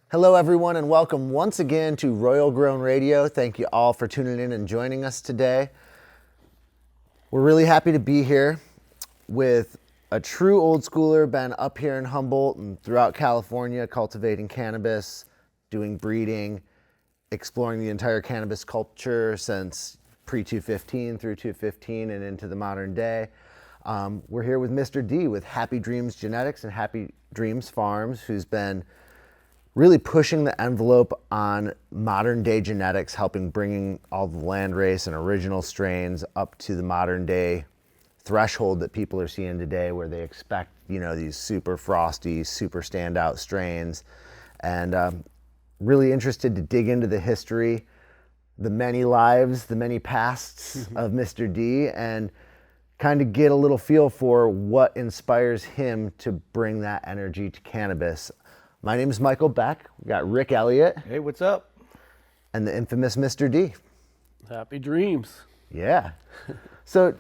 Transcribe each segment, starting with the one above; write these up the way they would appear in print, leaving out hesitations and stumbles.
Hello, everyone, and welcome once again to Royal Grown Radio. Thank you all for tuning in and joining us today. We're really happy to be here with a true old schooler, been up here in Humboldt and throughout California cultivating cannabis, doing breeding, exploring the entire cannabis culture since pre-215 through 215 and into the modern day. We're here with Mr. D with Happy Dreams Genetics and Happy Dreams Farms, who's been really pushing the envelope on modern day genetics, helping bringing all the landrace and original strains up to the modern day threshold that people are seeing today, where they expect, these super frosty, super standout strains. And really interested to dig into the history, the many lives, the many pasts of Mr. D, and kind of get a little feel for what inspires him to bring that energy to cannabis. My name is Michael Beck. We got Rick Elliott. Hey, what's up? And the infamous Mr. D. Happy dreams. Yeah. So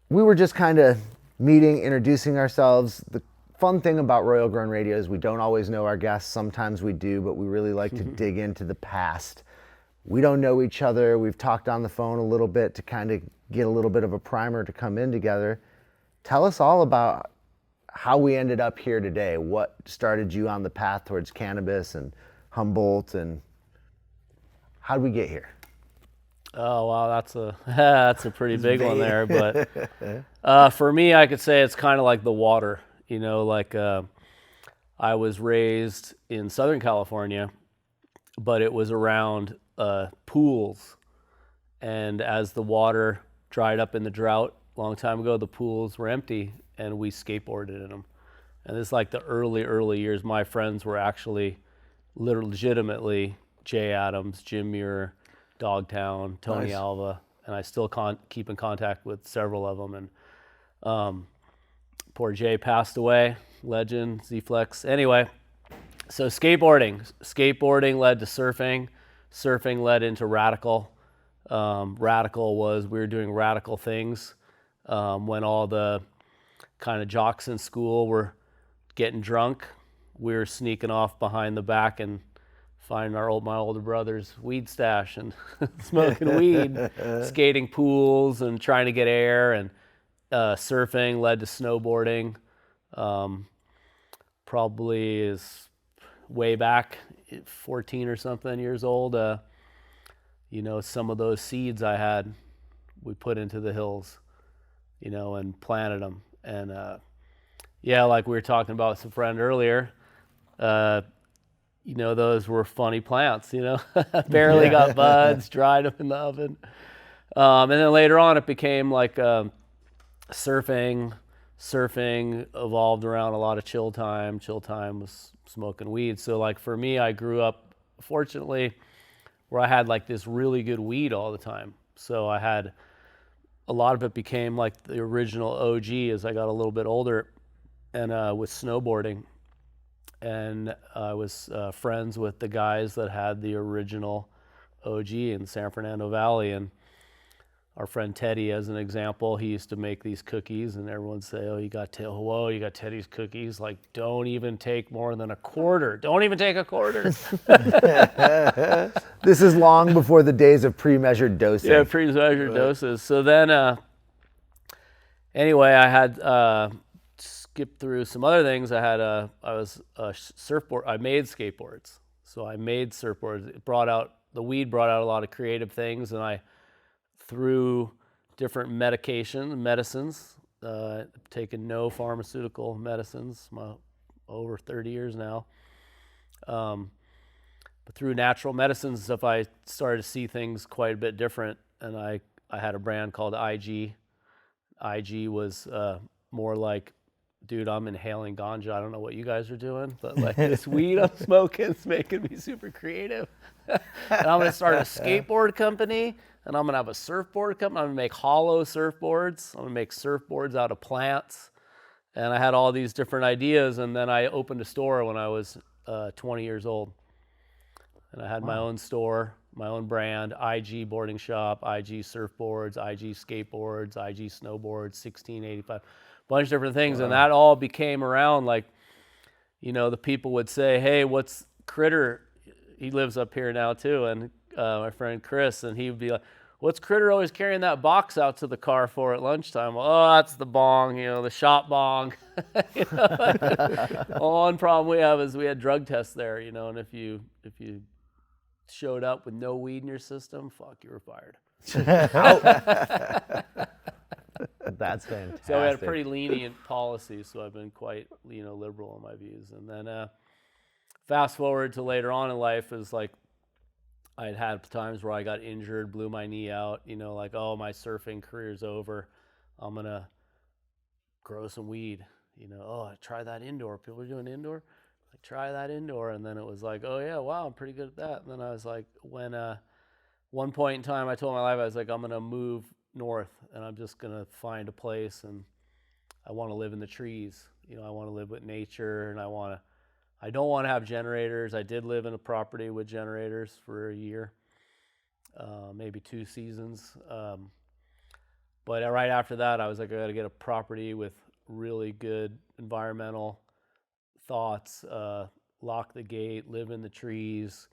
we were just kind of meeting, introducing ourselves. The fun thing about Royal Grown Radio is we don't always know our guests. Sometimes we do, but we really like to dig into the past. We don't know each other. We've talked on the phone a little bit to kind of get a little bit of a primer to come in together. Tell us all about how we ended up here today. What started you on the path towards cannabis and Humboldt, and how did we get here? Oh wow, that's a pretty big one there. But for me, I could say it's kind of like the water. I was raised in Southern California, but it was around pools, and as the water dried up in the drought a long time ago, the pools were empty, and we skateboarded in them. And this is like the early years. My friends were actually legitimately Jay Adams, Jim Muir, Dogtown, Tony Nice. Alva, and I still keep in contact with several of them. And poor Jay passed away, legend, Z-Flex. Anyway, so skateboarding led to surfing led into radical. Radical was, we were doing radical things when all the kind of jocks in school were getting drunk. We were sneaking off behind the back and finding my older brother's weed stash and smoking weed, skating pools and trying to get air. And surfing led to snowboarding. Probably is way back, 14 or something years old. Some of those seeds I had, we put into the hills, and planted them. And like we were talking about with some friend earlier, those were funny plants, barely got buds, dried them in the oven. And then later on it became like surfing evolved around a lot of chill time. Chill time was smoking weed. So like for me, I grew up, fortunately, where I had like this really good weed all the time. So I had a lot of it became like the original OG as I got a little bit older, and with snowboarding. And I was friends with the guys that had the original OG in San Fernando Valley. And our friend Teddy, as an example, he used to make these cookies, and everyone say, "Oh, you got Teddy's cookies. Like, don't even take more than a quarter. Don't even take a quarter." This is long before the days of pre-measured dosing. Yeah, pre-measured doses. So then, anyway, I had skipped through some other things. I was a surfboard. I made skateboards. So I made surfboards. The weed brought out a lot of creative things, and I through different medicines, taken no pharmaceutical medicines, over 30 years now. But through natural medicines and stuff, I started to see things quite a bit different. And I had a brand called IG. IG was more like, dude, I'm inhaling ganja. I don't know what you guys are doing, but like this weed I'm smoking is making me super creative. And I'm gonna start a skateboard company, and I'm gonna have a surfboard company. I'm gonna make hollow surfboards. I'm gonna make surfboards out of plants. And I had all these different ideas, and then I opened a store when I was 20 years old. And I had my own store, my own brand, IG Boarding Shop, IG Surfboards, IG Skateboards, IG Snowboards, 1685, bunch of different things. And that all became around like, the people would say, hey, what's Critter, he lives up here now too, and my friend Chris, and he would be like, "What's Critter always carrying that box out to the car for at lunchtime?" Well, oh, that's the bong, the shop bong. One problem we have is we had drug tests there, and if you showed up with no weed in your system, fuck, you were fired. That's fantastic. So we had a pretty lenient policy, so I've been quite liberal in my views. And then fast forward to later on in life is like I'd had times where I got injured, blew my knee out, like, oh, my surfing career's over. I'm going to grow some weed. Oh, try that indoor. People are doing indoor. Like, try that indoor. And then it was like, oh, yeah, wow, I'm pretty good at that. And then I was like, when one point in time I told my life, I was like, I'm going to move north and I'm just going to find a place and I want to live in the trees. I want to live with nature and I don't want to have generators. I did live in a property with generators for a year, maybe 2 seasons. But right after that, I was like, I got to get a property with really good environmental thoughts, lock the gate, live in the trees,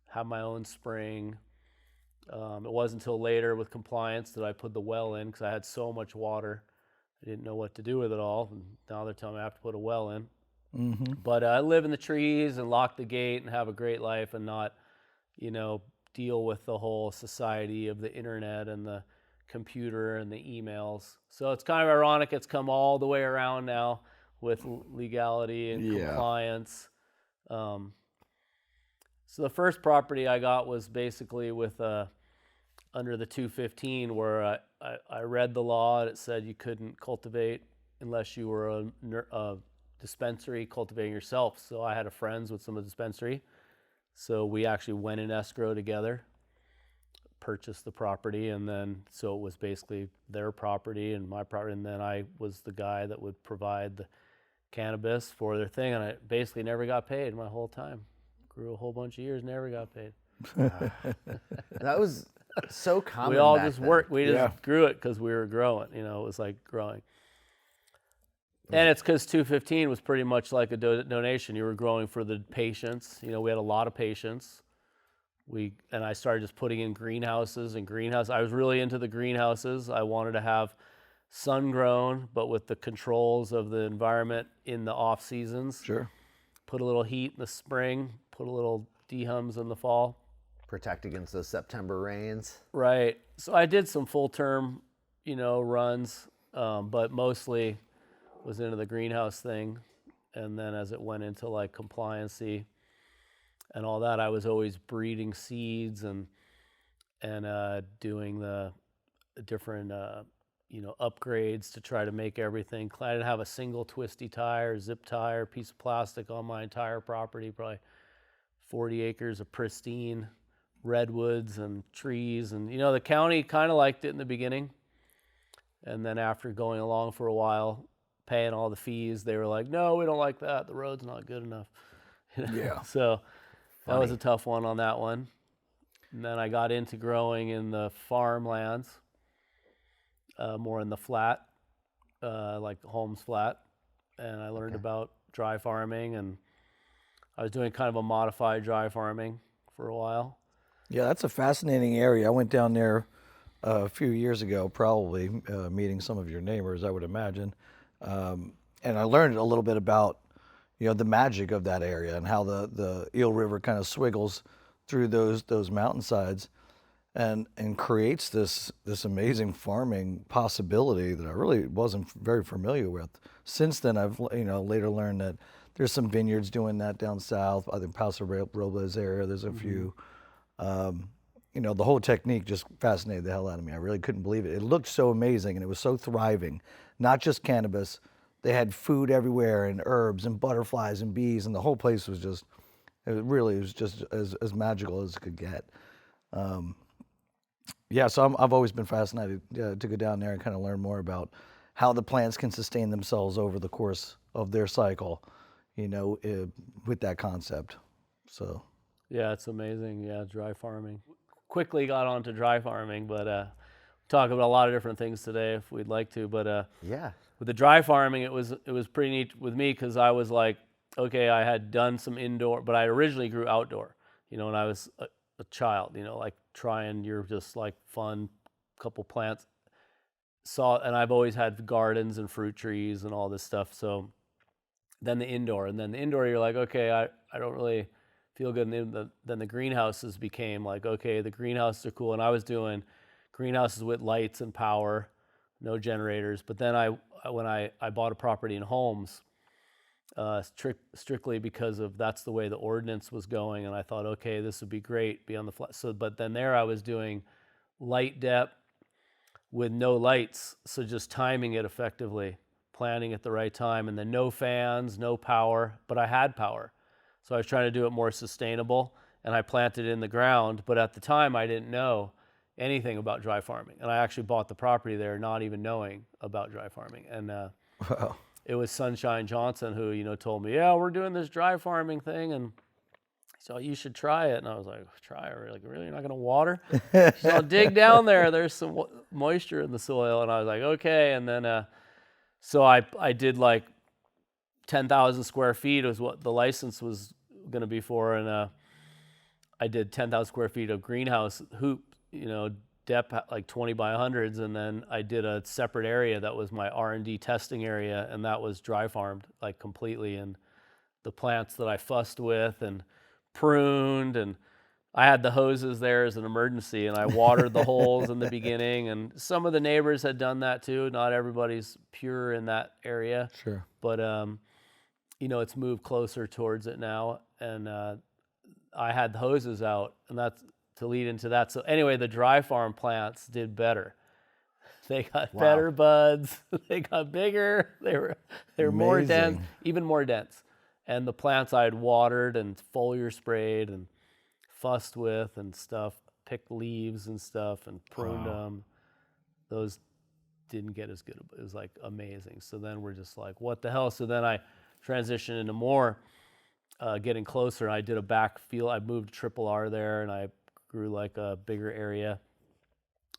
have my own spring. It wasn't until later with compliance that I put the well in because I had so much water. I didn't know what to do with it all. And now they're telling me I have to put a well in. Mm-hmm. But I live in the trees and lock the gate and have a great life and not, deal with the whole society of the internet and the computer and the emails. So it's kind of ironic. It's come all the way around now with legality and compliance. So the first property I got was basically with under the 215 where I read the law and it said you couldn't cultivate unless you were a dispensary cultivating yourself. So I had a friends with some of the dispensary. So we actually went in escrow together, purchased the property, and then so it was basically their property and my property, and then I was the guy that would provide the cannabis for their thing, and I basically never got paid my whole time. Grew a whole bunch of years, never got paid. That was so common. We all back just then. worked. We just grew it because we were growing. It was like growing. And it's because 215 was pretty much like a donation. You were growing for the patients. We had a lot of patients. And I started just putting in greenhouses and greenhouses. I was really into the greenhouses. I wanted to have sun grown, but with the controls of the environment in the off seasons. Sure. Put a little heat in the spring, put a little dehums in the fall. Protect against those September rains. Right. So I did some full term, runs, but mostly was into the greenhouse thing. And then as it went into like compliancy and all that, I was always breeding seeds and doing the different, upgrades to try to make everything. I didn't have a single twisty tire, zip tire, piece of plastic on my entire property, probably 40 acres of pristine redwoods and trees. And, the county kind of liked it in the beginning. And then after going along for a while, paying all the fees, they were like, no, we don't like that. The road's not good enough. Yeah. So that was a tough one on that one. And then I got into growing in the farmlands, more in the flat, like Holmes Flat. And I learned about dry farming, and I was doing kind of a modified dry farming for a while. Yeah, that's a fascinating area. I went down there a few years ago, probably meeting some of your neighbors, I would imagine. And I learned a little bit about, the magic of that area and how the Eel River kind of swiggles through those mountainsides and creates this amazing farming possibility that I really wasn't very familiar with. Since then, I've later learned that there's some vineyards doing that down south. I think Paso Robles area, there's a few. The whole technique just fascinated the hell out of me. I really couldn't believe it. It looked so amazing and it was so thriving. Not just cannabis, they had food everywhere and herbs and butterflies and bees, and the whole place was just, it was just as magical as it could get. So I've always been fascinated to go down there and kind of learn more about how the plants can sustain themselves over the course of their cycle, with that concept. So. Yeah, it's amazing. Yeah, dry farming. Quickly got onto dry farming, but talk about a lot of different things today if we'd like to. But with the dry farming, it was pretty neat with me because I was like, okay, I had done some indoor, but I originally grew outdoor, when I was a child, like trying your just like fun couple plants. And I've always had gardens and fruit trees and all this stuff. So then the indoor, you're like, okay, I don't really feel good. And then the greenhouses became like, okay, the greenhouses are cool. And I was doing greenhouses with lights and power, no generators. But then when I bought a property in Holmes, strictly because of that's the way the ordinance was going. And I thought, okay, this would be great, be on the flat. So, but then there I was doing light depth with no lights. So just timing it effectively, planting at the right time, and then no fans, no power, but I had power. So I was trying to do it more sustainable, and I planted in the ground. But at the time, I didn't know anything about dry farming. And I actually bought the property there not even knowing about dry farming. And Wow. it was Sunshine Johnson who, told me, yeah, we're doing this dry farming thing. And so you should try it. And I was like, try it? Like, really? You're not going to water? So I'll dig down there. There's some moisture in the soil. And I was like, okay. And then, so I did like 10,000 square feet was what the license was going to be for. And I did 10,000 square feet of greenhouse hoop, depth like 20 by 100s. And then I did a separate area that was my R&D testing area. And that was dry farmed like completely. And the plants that I fussed with and pruned, and I had the hoses there as an emergency, and I watered the holes in the beginning. And some of the neighbors had done that too. Not everybody's pure in that area. Sure. But, it's moved closer towards it now. And I had the hoses out, and that's to lead into that. So anyway, the dry farm plants did better. They got better buds. They got bigger. They were more dense, even more dense. And the plants I had watered and foliar sprayed and fussed with and stuff, picked leaves and stuff and pruned them. Those didn't get as good. It was like amazing. So then we're just like, what the hell? So then I transitioned into more getting closer. I did a backfield. I moved triple R there, and I grew like a bigger area.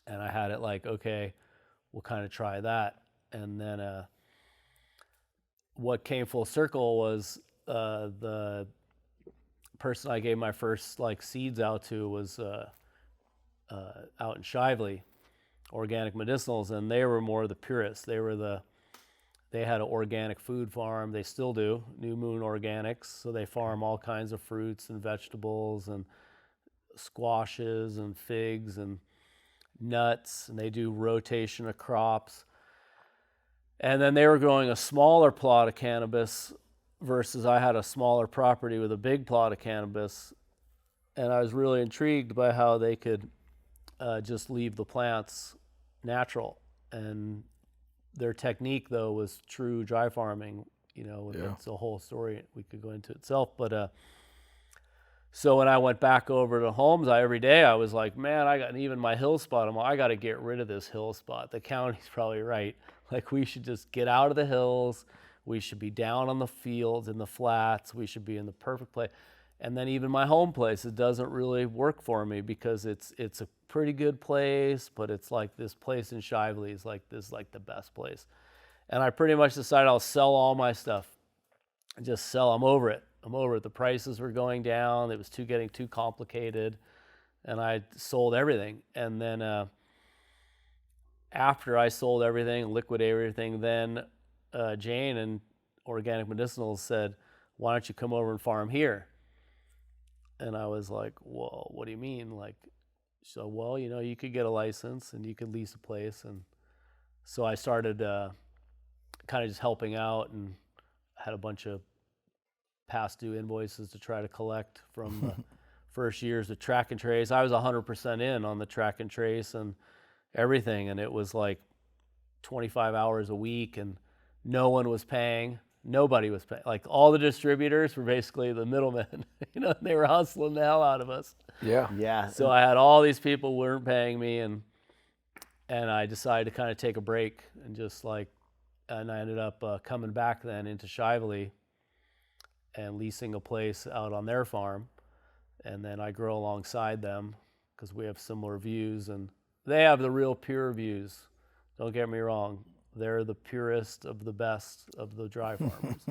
And I had it like, okay, we'll kind of try that. And then what came full circle was the person I gave my first like seeds out to was out in Shively, Organic Medicinals, and they were more the purists. They had an organic food farm. They still do, New Moon Organics. So they farm all kinds of fruits and vegetables and squashes and figs and nuts, and they do rotation of crops. And then they were growing a smaller plot of cannabis versus I had a smaller property with a big plot of cannabis. And I was really intrigued by how they could just leave the plants natural. And their technique, though, was true dry farming. It's a whole story we could go into itself. But so when I went back over to Holmes, every day I was like, man, even my hill spot, I got to get rid of this hill spot. The county's probably right. Like, we should just get out of the hills. We should be down on the fields, in the flats. We should be in the perfect place. And then even my home place, it doesn't really work for me because it's a pretty good place, but it's like this place in Shively is like the best place. And I pretty much decided I'll sell all my stuff. Just sell. I'm over it. The prices were going down. It was getting too complicated. And I sold everything. And then after I sold everything, liquidated everything, then Jane and Organic Medicinals said, why don't you come over and farm here? And I was like, well, what do you mean? Well, you could get a license and you could lease a place. And so I started kind of just helping out and had a bunch of past due invoices to try to collect from the first years of track and trace. I was 100% in on the track and trace and everything. And it was like 25 hours a week, and no one was paying. Nobody was paying. Like, all the distributors were basically the middlemen. They were hustling the hell out of us. Yeah. So I had all these people who weren't paying me, and I decided to kind of take a break and just and I ended up coming back then into Shively and leasing a place out on their farm. And then I grow alongside them because we have similar views, and they have the real pure views. Don't get me wrong. they're the purest of the best of the dry farmers.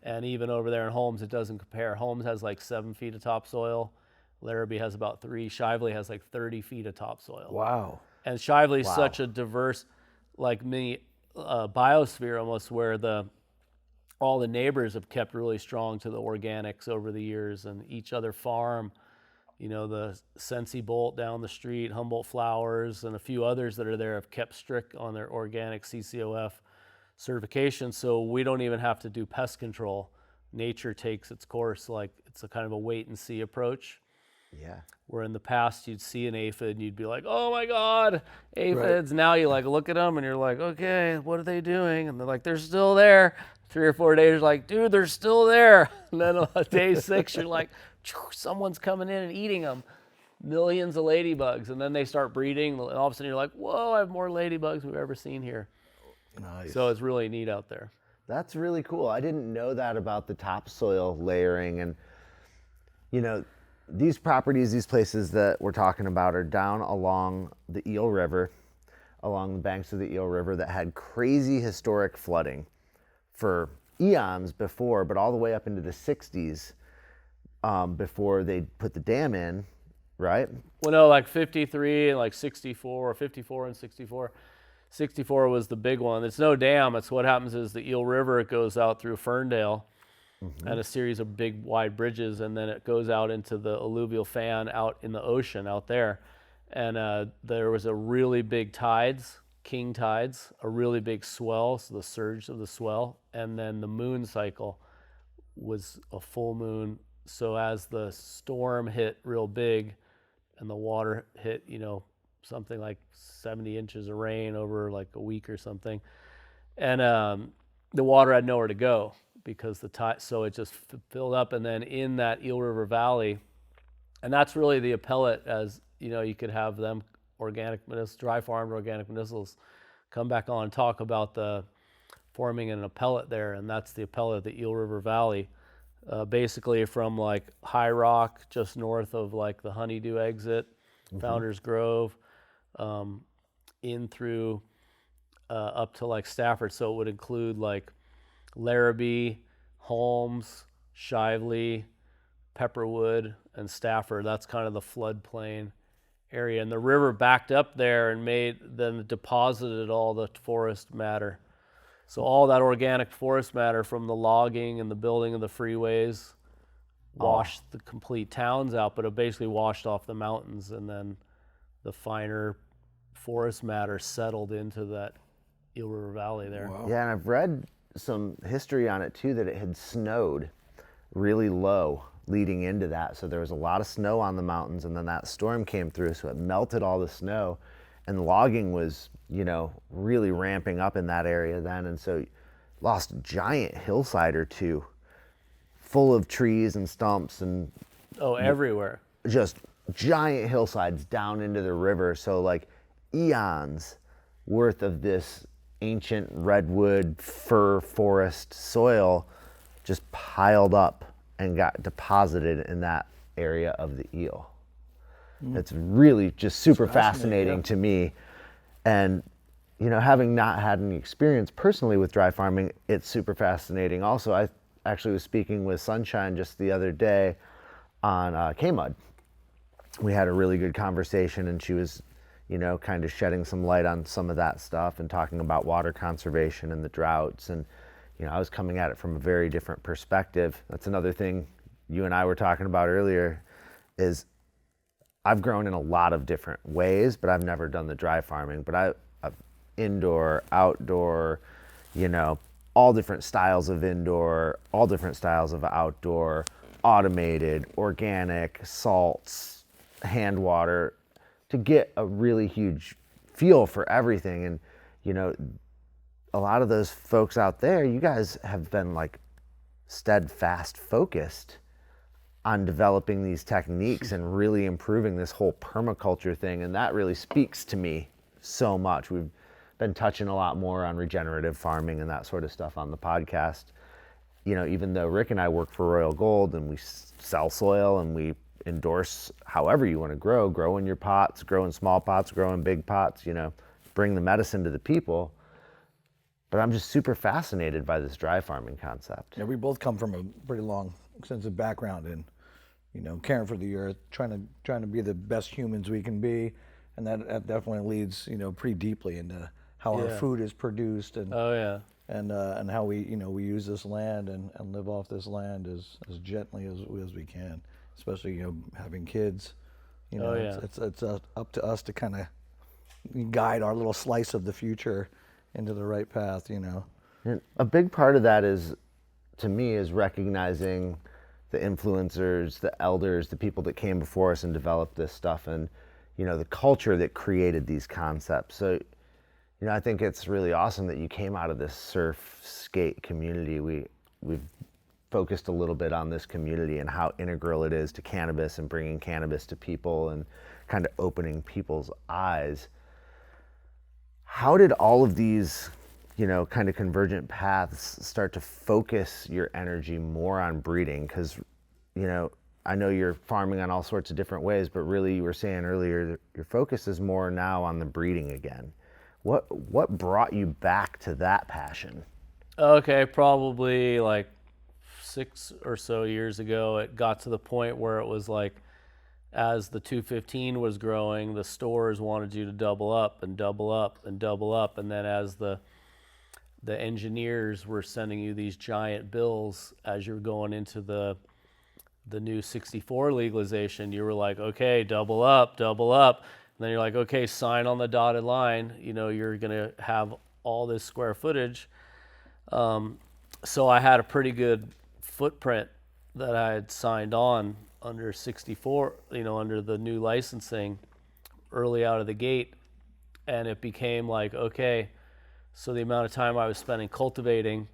And even over there in Holmes, it doesn't compare. Holmes has like 7 feet of topsoil. Larrabee has about 3. Shively has like 30 feet of topsoil. Wow. And Shively is such a diverse, like mini biosphere almost, where all the neighbors have kept really strong to the organics over the years, and each other farm. You know, the Sensi Bolt down the street, Humboldt Flowers, and a few others that are there have kept strict on their organic CCOF certification. So we don't even have to do pest control. Nature takes its course. Like, it's a kind of a wait and see approach. Yeah. Where in the past you'd see an aphid and you'd be like, oh my God, aphids. Right. Now you like look at them and you're like, okay, what are they doing? And they're like, they're still there. 3 or 4 days, you're like, dude, they're still there. And then on day 6, you're like, someone's coming in and eating them. Millions of ladybugs. And then they start breeding. And all of a sudden you're like, whoa, I have more ladybugs than we've ever seen here. Nice. So it's really neat out there. That's really cool. I didn't know that about the topsoil layering. And, you know, these properties, these places that we're talking about are down along the Eel River, along the banks of the Eel River, that had crazy historic flooding for eons before, but all the way up into the 60s before they put the dam in, right? Well, no, like 53 and like 64, or 54 and 64. 64 was the big one. It's no dam. It's what happens is the Eel River, it goes out through Ferndale and a series of big wide bridges, and then it goes out into the alluvial fan out in the ocean out there. And there was a really big tides, king tides, a really big swell, so the surge of the swell, and then the moon cycle was a full moon. So as the storm hit real big and the water hit, you know, something like 70 inches of rain over like a week or something, and the water had nowhere to go because the tide, so it just filled up. And then in that Eel River Valley, and that's really the appellate, as you know, you could have them dry farmed organic medicinals come back on and talk about the forming an appellate there, and that's the appellate of the Eel River Valley, basically from like High Rock, just north of like the Honeydew exit, Founders Grove, in through up to like Stafford. So it would include like Larrabee, Holmes, Shively, Pepperwood, and Stafford. That's kind of the floodplain area. And the river backed up there and then deposited all the forest matter. So all that organic forest matter from the logging and the building of the freeways washed the complete towns out, but it basically washed off the mountains, and then the finer forest matter settled into that Eel River Valley there. Wow. Yeah, and I've read some history on it too, that it had snowed really low leading into that. So there was a lot of snow on the mountains, and then that storm came through, so it melted all the snow, and logging was, you know, really ramping up in that area then. And so lost a giant hillside or two full of trees and stumps and everywhere. Just giant hillsides down into the river. So like eons worth of this ancient redwood fir forest soil just piled up and got deposited in that area of the Eel. It's really just super fascinating to me. And, you know, having not had any experience personally with dry farming, it's super fascinating. Also, I actually was speaking with Sunshine just the other day on K-Mud. We had a really good conversation, and she was, you know, kind of shedding some light on some of that stuff and talking about water conservation and the droughts. And, you know, I was coming at it from a very different perspective. That's another thing you and I were talking about earlier, is I've grown in a lot of different ways, but I've never done the dry farming. But I've indoor, outdoor, you know, all different styles of indoor, all different styles of outdoor, automated, organic, salts, hand water, to get a really huge feel for everything. And, you know, a lot of those folks out there, you guys have been like steadfast focused on developing these techniques and really improving this whole permaculture thing. And that really speaks to me so much. We've been touching a lot more on regenerative farming and that sort of stuff on the podcast. You know, even though Rick and I work for Royal Gold and we sell soil and we endorse however you want to grow in your pots, grow in small pots, grow in big pots, you know, bring the medicine to the people. but I'm just super fascinated by this dry farming concept. Yeah, we both come from a pretty long, extensive background in, caring for the earth, trying to be the best humans we can be, and that definitely leads, pretty deeply into how our Yeah. food is produced and Oh yeah. and how we use this land and live off this land as gently as we can, especially having kids. Oh, yeah. It's up to us to kind of guide our little slice of the future into the right path. And a big part of that is, to me, is recognizing the influencers, the elders, the people that came before us and developed this stuff, and the culture that created these concepts. So, I think it's really awesome that you came out of this surf skate community. We've focused a little bit on this community and how integral it is to cannabis and bringing cannabis to people and kind of opening people's eyes. How did all of these, kind of convergent paths start to focus your energy more on breeding? Because, I know you're farming on all sorts of different ways, but really you were saying earlier that your focus is more now on the breeding again. What brought you back to that passion? Okay, probably like 6 or so years ago, it got to the point where it was like, as the 215 was growing, the stores wanted you to double up and double up and double up, and then as the engineers were sending you these giant bills as you're going into the new 64 legalization, you were like, okay, double up, double up. And then you're like, okay, sign on the dotted line. You're going to have all this square footage. So I had a pretty good footprint that I had signed on under 64, under the new licensing early out of the gate. And it became like, okay, so the amount of time I was spending cultivating,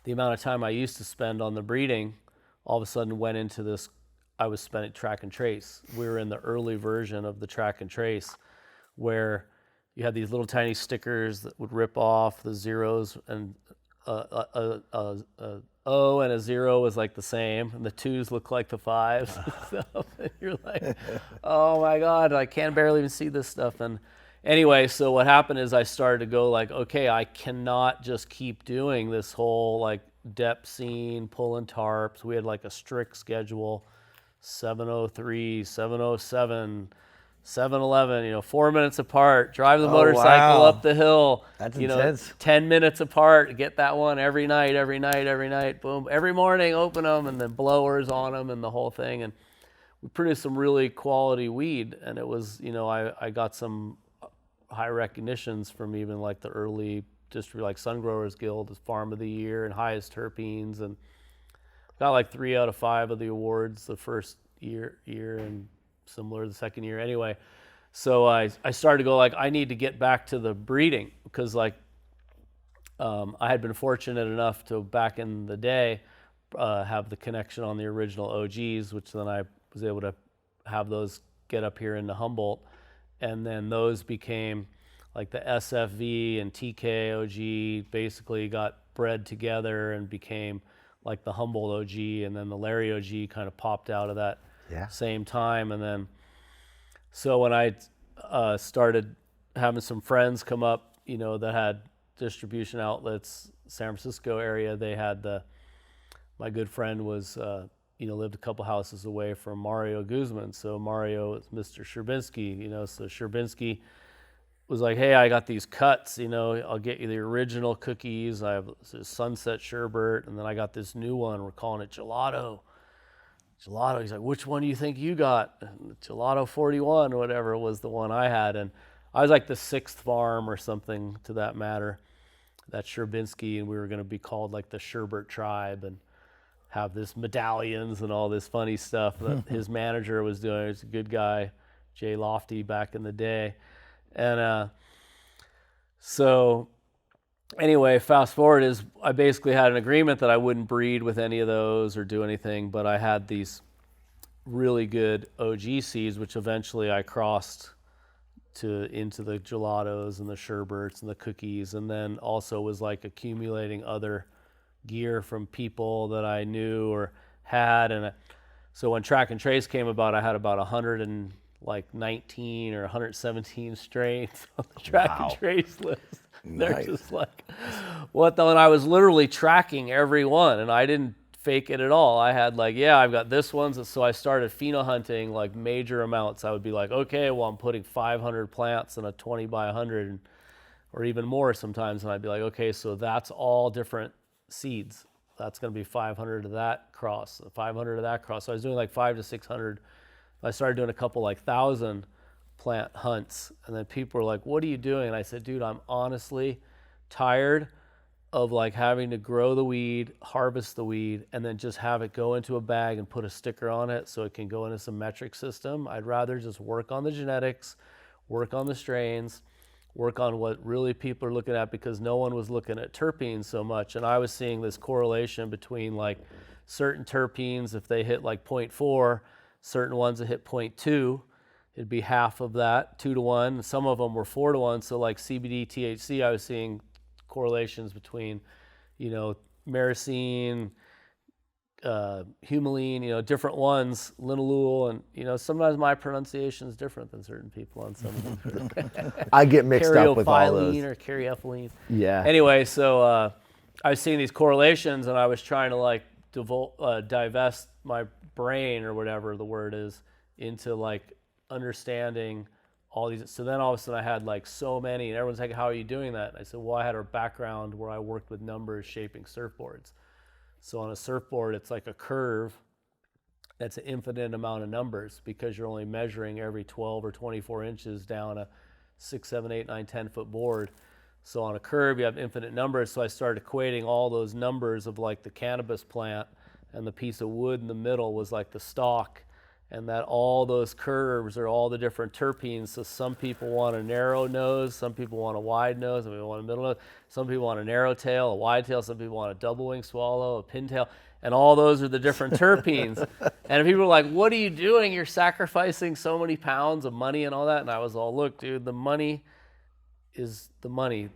the amount of time I used to spend on the breeding, all of a sudden went into this. I was spending track and trace. We were in the early version of the track and trace, where you had these little tiny stickers that would rip off the zeros, and O and a 0 was like the same, and the 2s look like the 5s and stuff. And you're like, oh my God, I can barely even see this stuff. And anyway, so what happened is I started to go like, okay, I cannot just keep doing this whole like depth scene, pulling tarps. We had like a strict schedule, 7:03, 7:07, 7:11, 4 minutes apart, drive the motorcycle wow. up the hill. That's intense. 10 minutes apart, get that one every night, boom. Every morning, open them, and then blowers on them and the whole thing. And we produced some really quality weed, and it was, I got some high recognitions from even like the early district, like Sun Growers Guild as Farm of the Year and highest terpenes, and got like 3 out of 5 of the awards the first year and similar the second year. Anyway, so I started to go like, I need to get back to the breeding, because like I had been fortunate enough to back in the day have the connection on the original OGs, which then I was able to have those get up here into Humboldt, and then those became like the SFV and TK OG basically got bred together and became like the Humboldt OG, and then the Larry OG kind of popped out of that same time. And then, so when I started having some friends come up, that had distribution outlets, San Francisco area, they had my good friend was, lived a couple houses away from Mario Guzman. So Mario is Mr. Sherbinsky, so Sherbinsky was like, hey, I got these cuts, I'll get you the original cookies. I have this Sunset Sherbet, and then I got this new one. We're calling it Gelato. He's like, which one do you think you got? And Gelato 41 or whatever was the one I had. And I was like the 6th farm or something to that matter, that Sherbinsky, and we were going to be called like the Sherbet Tribe and have this medallions and all this funny stuff that his manager was doing. He's a good guy, Jay Lofty, back in the day. And so anyway, fast forward is I basically had an agreement that I wouldn't breed with any of those or do anything, but I had these really good OG seeds, which eventually I crossed into the gelatos and the sherbets and the cookies, and then also was like accumulating other gear from people that I knew or had. And so when Track and Trace came about, I had about 100 and like 19 or 117 strains on the track and trace list. They're Nice. just like, what the? And I was literally tracking every one, and I didn't fake it at all. I had like, yeah, I've got this one. So I started pheno hunting like major amounts. I would be like, okay, well, I'm putting 500 plants in a 20 by 100 or even more sometimes. And I'd be like, okay, so that's all different seeds. That's going to be 500 of that cross, 500 of that cross. So I was doing like 500 to 600. I started doing a couple like 1,000 plant hunts, and then people were like, what are you doing? And I said, dude, I'm honestly tired of like having to grow the weed, harvest the weed, and then just have it go into a bag and put a sticker on it so it can go into some metric system. I'd rather just work on the genetics, work on the strains, work on what really people are looking at, because no one was looking at terpenes so much. And I was seeing this correlation between like certain terpenes, if they hit like 0.4, certain ones that hit 0.2, it'd be half of that, 2 to 1. Some of them were 4 to 1. So like CBD, THC, I was seeing correlations between, myrcene, humulene, different ones, linalool, and sometimes my pronunciation is different than certain people on some of them. I get mixed up with all those. Or caryophyllene. Yeah. Anyway, so I was seeing these correlations, and I was trying to like divest my brain, or whatever the word is, into like understanding all these. So then all of a sudden I had like so many, and everyone's like, how are you doing that? And I said, well, I had a background where I worked with numbers shaping surfboards. So on a surfboard, it's like a curve that's an infinite amount of numbers, because you're only measuring every 12 or 24 inches down a 6, 7, 8, 9, 10 foot board. So on a curve, you have infinite numbers. So I started equating all those numbers of like the cannabis plant, and the piece of wood in the middle was like the stalk, and that all those curves are all the different terpenes. So some people want a narrow nose, some people want a wide nose, some people want a middle nose, some people want a narrow tail, a wide tail, some people want a double wing swallow, a pintail, and all those are the different terpenes. And people were like, what are you doing? You're sacrificing so many pounds of money and all that. And I was all, look, dude, the money is the money.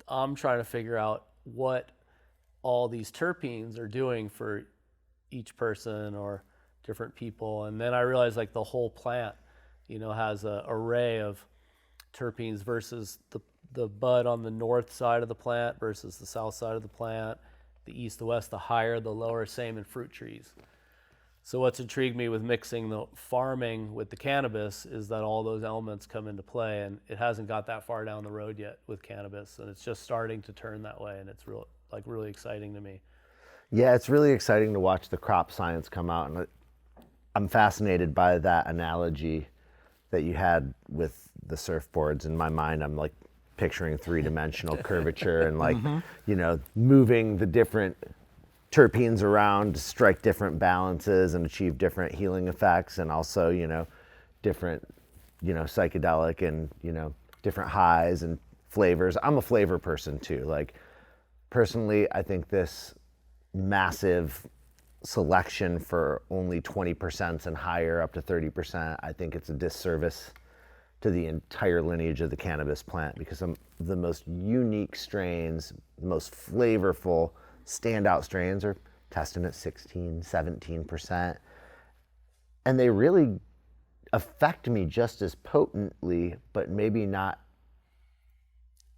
I'm trying to figure out what all these terpenes are doing for each person or different people. And then I realized like the whole plant, has an array of terpenes versus the bud on the north side of the plant versus the south side of the plant, the east, the west, the higher, the lower, same in fruit trees. So what's intrigued me with mixing the farming with the cannabis is that all those elements come into play, and it hasn't got that far down the road yet with cannabis, and it's just starting to turn that way, and it's really exciting to me. Yeah, it's really exciting to watch the crop science come out, and I'm fascinated by that analogy that you had with the surfboards. In my mind, I'm like picturing three-dimensional curvature and like, moving the different terpenes around to strike different balances and achieve different healing effects, and also, different, psychedelic and, different highs and flavors. I'm a flavor person too. Like, personally, I think this massive selection for only 20% and higher up to 30%, I think it's a disservice to the entire lineage of the cannabis plant, because the most unique strains, the most flavorful standout strains are testing at 16, 17%. And they really affect me just as potently, but maybe not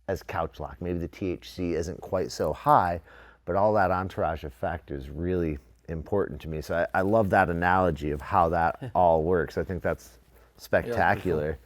as couch lock. Maybe the THC isn't quite so high, but all that entourage effect is really important to me. So I love that analogy of how that all works. I think that's spectacular.